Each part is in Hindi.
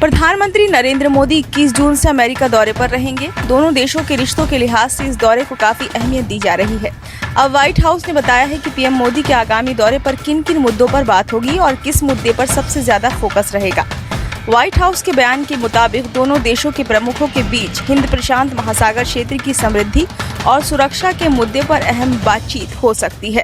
प्रधानमंत्री नरेंद्र मोदी 21 जून से अमेरिका दौरे पर रहेंगे। दोनों देशों के रिश्तों के लिहाज से इस दौरे को काफी अहमियत दी जा रही है। अब व्हाइट हाउस ने बताया है कि पीएम मोदी के आगामी दौरे पर किन किन मुद्दों पर बात होगी और किस मुद्दे पर सबसे ज्यादा फोकस रहेगा। व्हाइट हाउस के बयान के मुताबिक दोनों देशों के प्रमुखों के बीच हिंद प्रशांत महासागर क्षेत्र की समृद्धि और सुरक्षा के मुद्दे पर अहम बातचीत हो सकती है।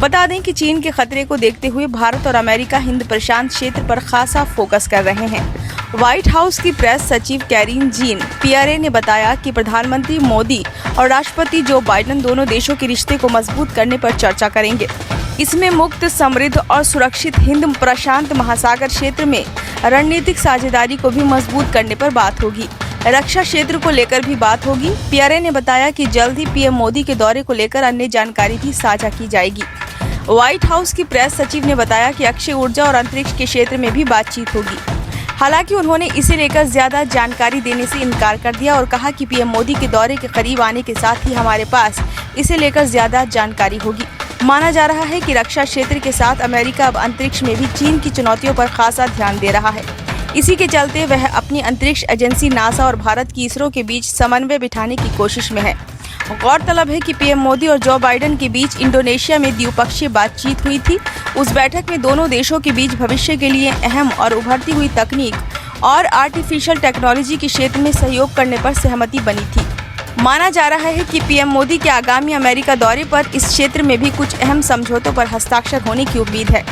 बता दें कि चीन के खतरे को देखते हुए भारत और अमेरिका हिंद प्रशांत क्षेत्र पर खासा फोकस कर रहे हैं। व्हाइट हाउस की प्रेस सचिव कैरीन जीन पियरे ने बताया कि प्रधानमंत्री मोदी और राष्ट्रपति जो बाइडेन दोनों देशों के रिश्ते को मजबूत करने पर चर्चा करेंगे। इसमें मुक्त, समृद्ध और सुरक्षित हिंद प्रशांत महासागर क्षेत्र में रणनीतिक साझेदारी को भी मजबूत करने पर बात होगी। रक्षा क्षेत्र को लेकर भी बात होगी। पियरे ने बताया कि जल्द ही पीएम मोदी के दौरे को लेकर अन्य जानकारी भी साझा की जाएगी। व्हाइट हाउस की प्रेस सचिव ने बताया कि अक्षय ऊर्जा और अंतरिक्ष के क्षेत्र में भी बातचीत होगी। हालांकि उन्होंने इसे लेकर ज्यादा जानकारी देने से इनकार कर दिया और कहा कि पीएम मोदी के दौरे के करीब आने के साथ ही हमारे पास इसे लेकर ज्यादा जानकारी होगी। माना जा रहा है कि रक्षा क्षेत्र के साथ अमेरिका अब अंतरिक्ष में भी चीन की चुनौतियों पर खासा ध्यान दे रहा है। इसी के चलते वह अपनी अंतरिक्ष एजेंसी नासा और भारत की इसरो के बीच समन्वय बिठाने की कोशिश में है। गौरतलब है कि पीएम मोदी और जो बाइडेन के बीच इंडोनेशिया में द्विपक्षीय बातचीत हुई थी। उस बैठक में दोनों देशों के बीच भविष्य के लिए अहम और उभरती हुई तकनीक और आर्टिफिशियल टेक्नोलॉजी के क्षेत्र में सहयोग करने पर सहमति बनी थी। माना जा रहा है कि पीएम मोदी के आगामी अमेरिका दौरे पर इस क्षेत्र में भी कुछ अहम समझौतों पर हस्ताक्षर होने की उम्मीद है।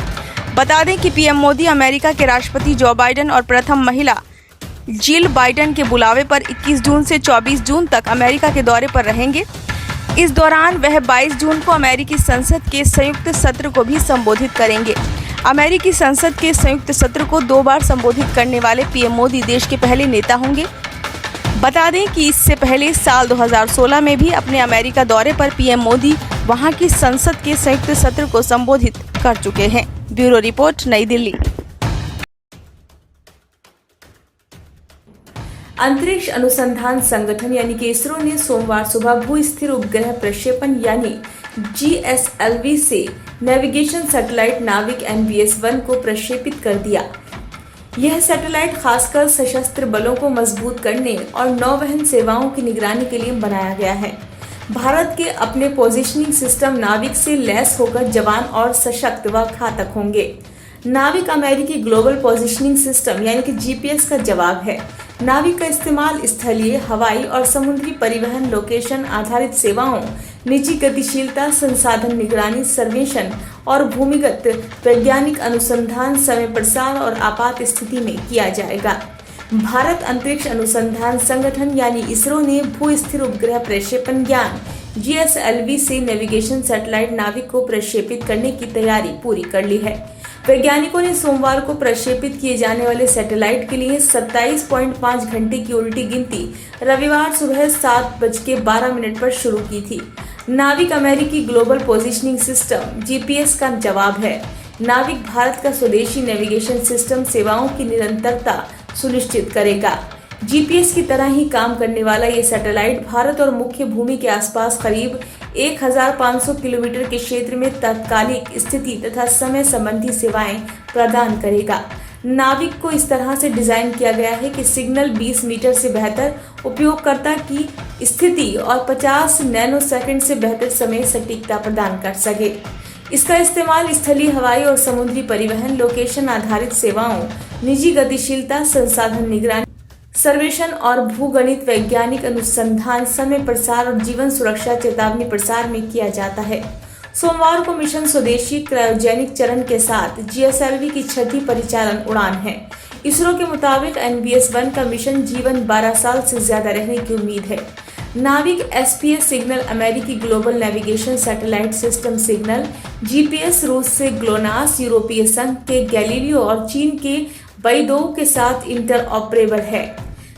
बता दें कि पीएम मोदी अमेरिका के राष्ट्रपति जो बाइडेन और प्रथम महिला जिल बाइडेन के बुलावे पर 21 जून से 24 जून तक अमेरिका के दौरे पर रहेंगे। इस दौरान वह 22 जून को अमेरिकी संसद के संयुक्त सत्र को भी संबोधित करेंगे। अमेरिकी संसद के संयुक्त सत्र को 2 बार संबोधित करने वाले पीएम मोदी देश के पहले नेता होंगे। बता दें कि इससे पहले साल 2016 में भी अपने अमेरिका दौरे पर पीएम मोदी वहां की संसद के संयुक्त सत्र को संबोधित कर चुके हैं। ब्यूरो रिपोर्ट, नई दिल्ली। अंतरिक्ष अनुसंधान संगठन यानी कि इसरो ने सोमवार सुबह भू स्थिर उपग्रह प्रक्षेपण यानी GSLV से नेविगेशन सैटेलाइट नाविक NVS-1 को प्रक्षेपित कर दिया। यह सैटेलाइट खासकर सशस्त्र बलों को मजबूत करने और नौवहन सेवाओं की निगरानी के लिए बनाया गया है। भारत के अपने पोजिशनिंग सिस्टम नाविक से लैस होकर जवान और सशक्त व घातक होंगे। नाविक अमेरिकी ग्लोबल पोजिशनिंग सिस्टम यानी कि GPS का जवाब है। नाविक का इस्तेमाल स्थलीय, हवाई और समुद्री परिवहन, लोकेशन आधारित सेवाओं, निजी गतिशीलता, संसाधन निगरानी, सर्वेक्षण और भूमिगत वैज्ञानिक अनुसंधान, समय प्रसार और आपात स्थिति में किया जाएगा। भारत अंतरिक्ष अनुसंधान संगठन यानी इसरो ने भू स्थिर उपग्रह प्रक्षेपण यान GSLV से नेविगेशन सैटेलाइट नाविक को प्रक्षेपित करने की तैयारी पूरी कर ली है। वैज्ञानिकों ने सोमवार को प्रक्षेपित किए जाने वाले सैटेलाइट के लिए 27.5 घंटे की उल्टी गिनती रविवार सुबह 7:12 पर शुरू की थी। नाविक अमेरिकी ग्लोबल पोजिशनिंग सिस्टम GPS का जवाब है। नाविक भारत का स्वदेशी नेविगेशन सिस्टम सेवाओं की निरंतरता सुनिश्चित करेगा। GPS की तरह ही काम करने वाला ये सैटेलाइट भारत और मुख्य भूमि के आसपास करीब 1500 किलोमीटर के क्षेत्र में तात्कालिक स्थिति तथा समय संबंधी सेवाएं प्रदान करेगा। नाविक को इस तरह से डिजाइन किया गया है कि सिग्नल 20 मीटर से बेहतर, उपयोगकर्ता की स्थिति और 50 नैनोसेकंड से बेहतर समय सटीकता प्रदान कर सके। इसका इस्तेमाल स्थलीय, हवाई और समुद्री परिवहन, लोकेशन आधारित सेवाओं, निजी गतिशीलता, संसाधन निगरानी, सर्वेक्षण और भूगणित वैज्ञानिक अनुसंधान, समय प्रसार और जीवन सुरक्षा चेतावनी प्रसार में किया जाता है। सोमवार को मिशन स्वदेशी क्रायोजेनिक चरण के साथ GSLV की 6ठी परिचालन उड़ान है। इसरो के मुताबिक NVS-1 का मिशन जीवन 12 साल से ज्यादा रहने की उम्मीद है। नाविक SPS सिग्नल अमेरिकी global navigation satellite system signal, GPS रूस से ग्लोनास, यूरोपीय संघ के गैलीलियो और चीन के बेइडोउ के साथ इंटरऑपरेबल है।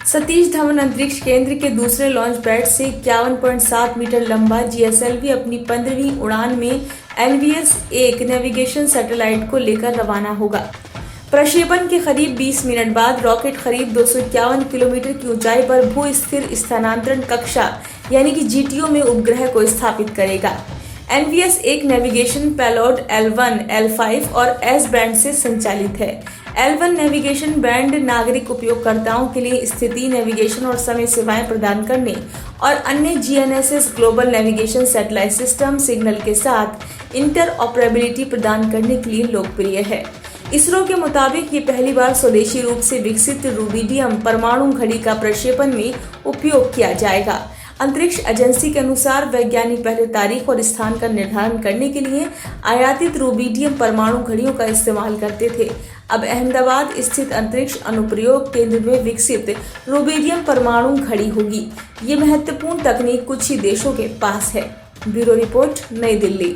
सतीश धवन अंतरिक्ष केंद्र के दूसरे लॉन्च पैड से 51.7 मीटर लंबा GSLV अपनी 15वीं उड़ान में NVS-1 नेविगेशन सैटेलाइट को लेकर रवाना होगा। प्रक्षेपण के करीब 20 मिनट बाद रॉकेट करीब 251 किलोमीटर की ऊंचाई पर भू स्थिर स्थानांतरण कक्षा यानी कि GTO में उपग्रह को स्थापित करेगा। NVS-1 navigation payload L1, L5 और S बैंड से संचालित है। L1 नेविगेशन बैंड नागरिक उपयोगकर्ताओं के लिए स्थिति, नेविगेशन और समय सेवाएं प्रदान करने और अन्य GNSS global navigation satellite system signal के साथ इंटरऑपरेबिलिटी प्रदान करने के लिए लोकप्रिय है। इसरो के मुताबिक ये पहली बार स्वदेशी रूप से विकसित रूबिडियम परमाणु घड़ी का प्रक्षेपण में उपयोग किया जाएगा। अंतरिक्ष एजेंसी के अनुसार वैज्ञानिक पहले तारीख और स्थान का निर्धारण करने के लिए आयातित रूबिडियम परमाणु घड़ियों का इस्तेमाल करते थे। अब अहमदाबाद स्थित अंतरिक्ष अनुप्रयोग केंद्र में विकसित रूबिडियम परमाणु घड़ी होगी। ये महत्वपूर्ण तकनीक कुछ ही देशों के पास है। ब्यूरो रिपोर्ट, नई दिल्ली।